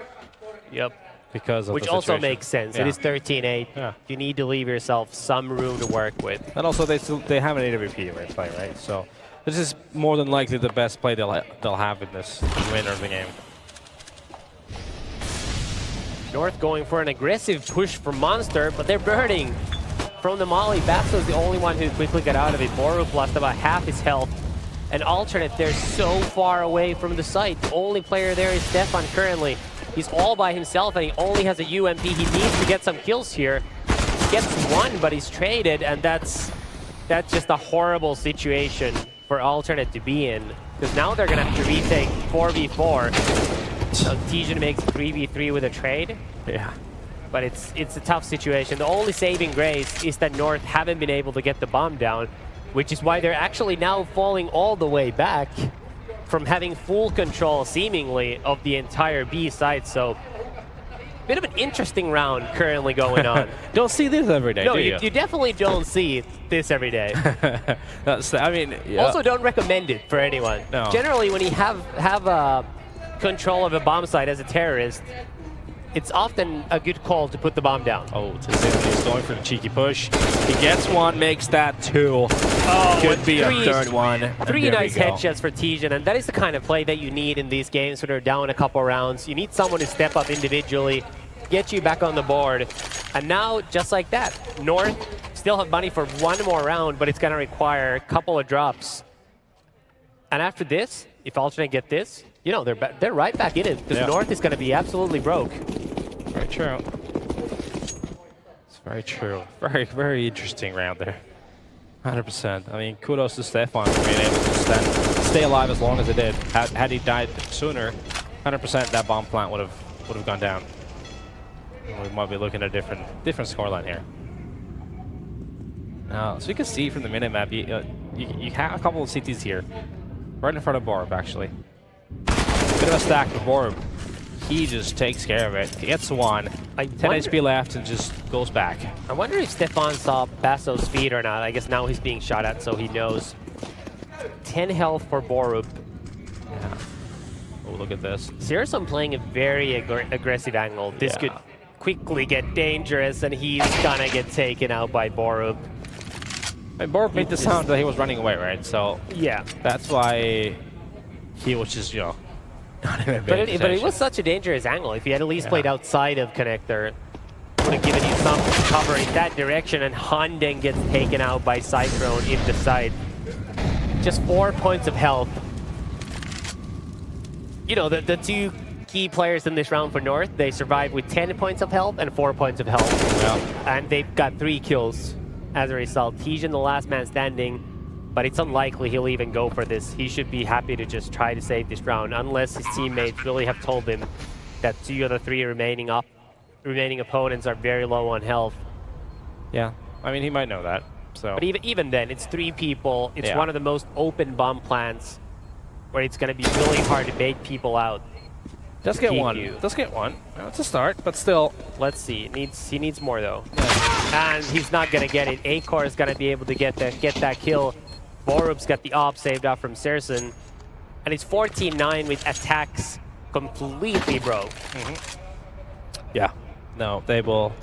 Yep. Because of which the also situation. makes sense. Yeah. It is 13-8. Yeah. You need to leave yourself some room to work with. And also they have an AWP right play, right? So this is more than likely the best play they'll have in this winner of the game. North going for an aggressive push for Monster, but they're burning from the molly. Baxo's the only one who quickly got out of it. Borup lost about half his health. And alternate, they're so far away from the site. The only player there is Stefan currently. He's all by himself and he only has a UMP. He needs to get some kills here. Gets one, but he's traded, and that's just a horrible situation for alternate to be in. Because now they're gonna have to retake 4v4. Tijan makes 3v3 with a trade. Yeah. But it's a tough situation. The only saving grace is that North haven't been able to get the bomb down, which is why they're actually now falling all the way back from having full control, seemingly, of the entire B site. So, bit of an interesting round currently going on. Don't see this every day, no, do you definitely don't see this every day. I mean, yeah. Also, don't recommend it for anyone. No. Generally, when you have control of a bomb site as a terrorist, it's often a good call to put the bomb down. Oh, Tzim is going for the cheeky push. He gets one, makes that 2. Oh, could be a 3rd one. And 3 there nice we go. headshots for Tijan, and that is the kind of play that you need in these games when they're down a couple rounds. You need someone to step up individually, get you back on the board. And now, just like that, North still have money for 1 more round, but it's going to require a couple of drops. And after this, if alternate get this, you know, they're right back in it, because North is going to be absolutely broke. Very true. It's very true. Very, very interesting round there. 100%. I mean, kudos to Stefan for being able to stay alive as long as it did. Had he died sooner, 100% that bomb plant would have gone down. We might be looking at a different scoreline here. So you can see from the minimap, you have a couple of CTs here, right in front of Borb, actually. Bit of a stack for Borb. He just takes care of it. He gets one, 10 HP left, and just goes back. I wonder if Stefan saw Basso's feed or not. I guess now he's being shot at, so he knows. 10 health for Borub. Yeah. Oh, look at this. Searson playing a very aggressive angle. This could quickly get dangerous, and he's gonna get taken out by Borub. And Borub made the sound that he was running away, right? So yeah, that's why he was just, not even but it was such a dangerous angle. If he had at least played outside of connector, would have given you some cover in that direction, and Hunden gets taken out by Cyclone in the side. Just 4 points of health. The two key players in this round for North, they survived with 10 points of health and 4 points of health. Yeah. And they've got 3 kills as a result. Tejan the last man standing, but it's unlikely he'll even go for this. He should be happy to just try to save this round, unless his teammates really have told him that 2 of the 3 remaining opponents are very low on health. Yeah, I mean, he might know that. So. But even then, it's 3 people. It's one of the most open bomb plants where it's going to be really hard to bait people out. Just get one. Just get one. It's a start, but still. Let's see. He needs more, though. Yeah. And he's not going to get it. Acor is going to be able to get that kill. Borub's got the op saved off from Searson. And it's 14-9 with aTTaX completely broke. Yeah. No, they will...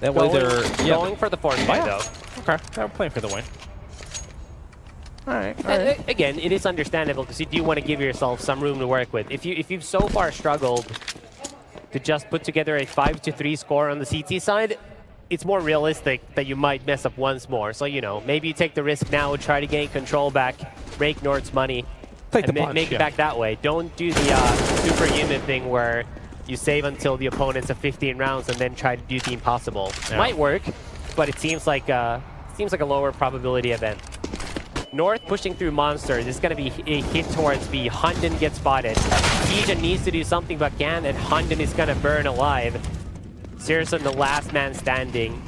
Going for the fourth fight, though. Okay, they're playing for the win. All right. Again, it is understandable because you do want to give yourself some room to work with. If you've so far struggled to just put together a 5-3 score on the CT side, it's more realistic that you might mess up once more. So maybe you take the risk now, try to gain control back, break Nord's money, and make it back that way. Don't do the superhuman thing where you save until the opponent's have 15 rounds and then try to do the impossible. Yeah. Might work, but it seems like a lower probability event. North pushing through monsters. This is going to be a hit towards B. Hunden gets spotted. Tejan needs to do something but can't, and Hunden is going to burn alive. Searson, the last man standing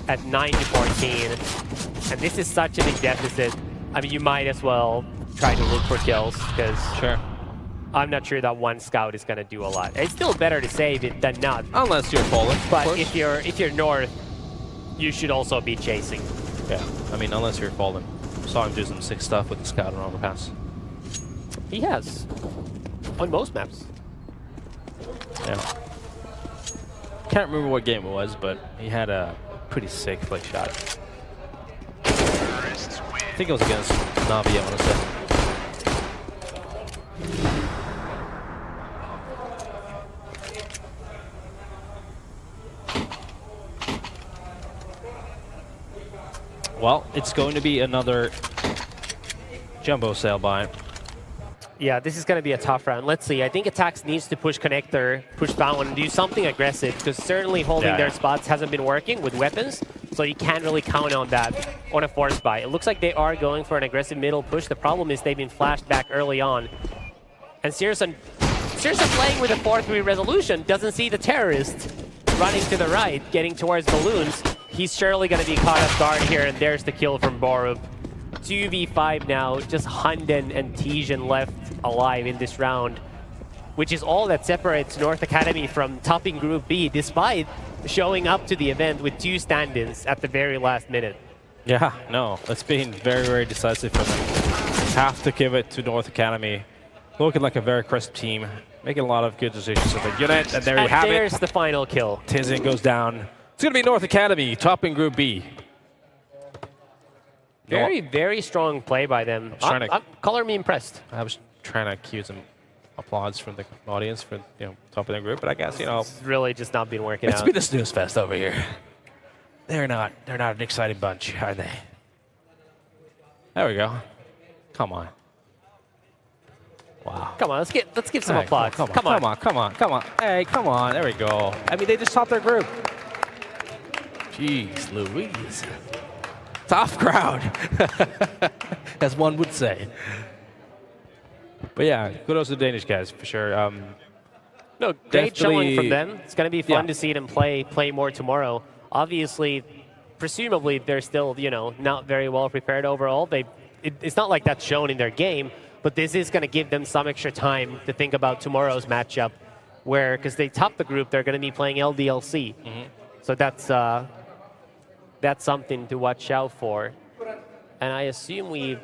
at 9-14. And this is such a big deficit. I mean, you might as well try to look for kills, because I'm not sure that one scout is going to do a lot. It's still better to save it than not. Unless you're falling. But if you're North, you should also be chasing. Yeah, I mean, unless you're falling. Saw him do some sick stuff with the scout and overpass. He has. On most maps. Yeah. Can't remember what game it was, but he had a pretty sick flick shot. I think it was against Navi, I want to say. Well, it's going to be another jumbo sail by. Yeah, this is going to be a tough round. Let's see. I think aTTaX needs to push connector, push Bowen, and do something aggressive, because certainly holding their spots hasn't been working with weapons, so you can't really count on that on a force buy. It looks like they are going for an aggressive middle push. The problem is they've been flashed back early on. And Searson playing with a 4-3 resolution doesn't see the terrorist running to the right, getting towards balloons. He's surely going to be caught off guard here, and there's the kill from Borub. 2v5 now, just Hunden and Tejan left alive in this round, which is all that separates North Academy from topping Group B, despite showing up to the event with 2 stand-ins at the very last minute. Yeah, no, it's been very, very decisive for them. Have to give it to North Academy. Looking like a very crisp team, making a lot of good decisions with the unit, and there you have it. There's the final kill. Tejan goes down. It's going to be North Academy, topping Group B. Very, very strong play by them. Color me impressed. I was trying to cue some applause from the audience for top of their group, but I guess it's really just not been working out. It's been a snooze fest over here. They're not an exciting bunch, are they? There we go. Come on. Wow. Come on, let's give some applause. Come on. Hey, come on. There we go. I mean, they just topped their group. Jeez Louise. Tough crowd, as one would say. But yeah, kudos to the Danish guys, for sure. No, great showing from them. It's going to be fun to see them play more tomorrow. Obviously, presumably they're still, not very well prepared overall. It's not like that's shown in their game, but this is going to give them some extra time to think about tomorrow's matchup, where, because they top the group, they're going to be playing LDLC. So that's something to watch out for. And I assume we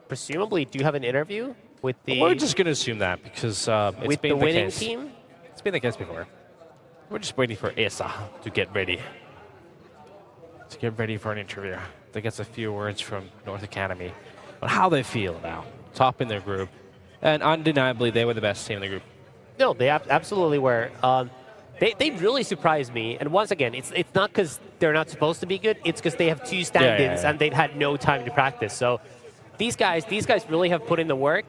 presumably do have an interview with the... We're just going to assume that because it's with been the winning case. team? It's been the case before. We're just waiting for Asa to get ready. To get ready for an interview. That gets a few words from North Academy on how they feel now. Top in their group. And undeniably, they were the best team in the group. No, they absolutely were. They really surprised me. And once again, it's not because they're not supposed to be good. It's because they have 2 stand-ins and they've had no time to practice. So these guys really have put in the work.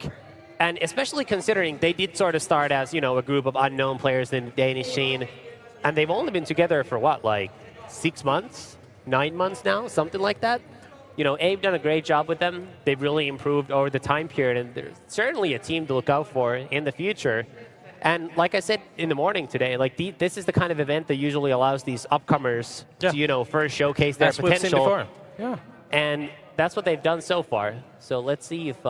And especially considering they did sort of start as, a group of unknown players in the Danish scene. And they've only been together for what, like 6 months? 9 months now? Something like that? Abe done a great job with them. They've really improved over the time period. And they're certainly a team to look out for in the future. And like I said in the morning today, this is the kind of event that usually allows these upcomers to, first showcase their potential. That's what we've seen before. Yeah. And that's what they've done so far. So let's see if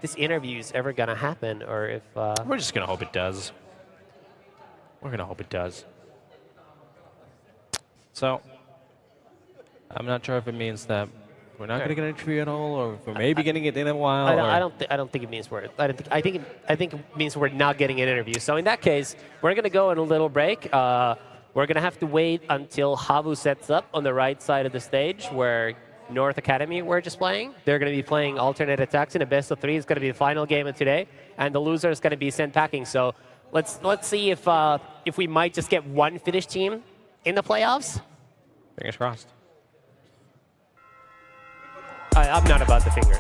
this interview is ever going to happen, or if... We're just going to hope it does. We're going to hope it does. So, I'm not sure if it means that we're not going to get an interview at all, or if we're maybe getting it in a while. I don't think it means we're. I think it means we're not getting an interview. So in that case, we're going to go on a little break. We're going to have to wait until Havu sets up on the right side of the stage, where North Academy were just playing. They're going to be playing alternate attacks in a best of 3. It's going to be the final game of today, and the loser is going to be sent packing. So let's see if we might just get one Finnish team in the playoffs. Fingers crossed. I'm not about the finger.